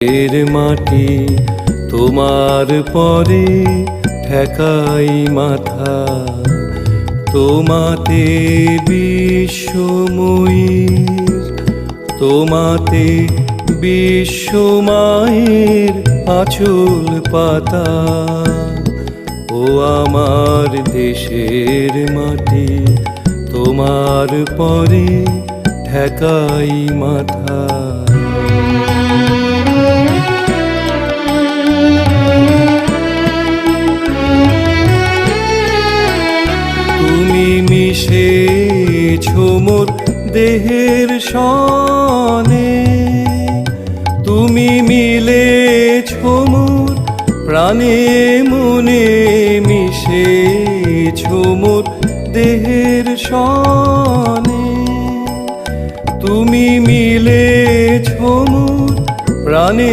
এর মাটি তোমার পরে ঠেকাই মাথা, তোমাতে বিশ্বময়ীর, তোমাতে বিশ্বমায়ের আঁচল পাতা। ও আমার দেশের মাটি তোমার পরে ঠেকাই মাথা। তুমি মিশেছো মোর দেহের সনে, তুমি মিলেছো মোর প্রাণে মনে, মিশেছো মোর দেহের সনে, তুমি মিলেছো মোর প্রাণে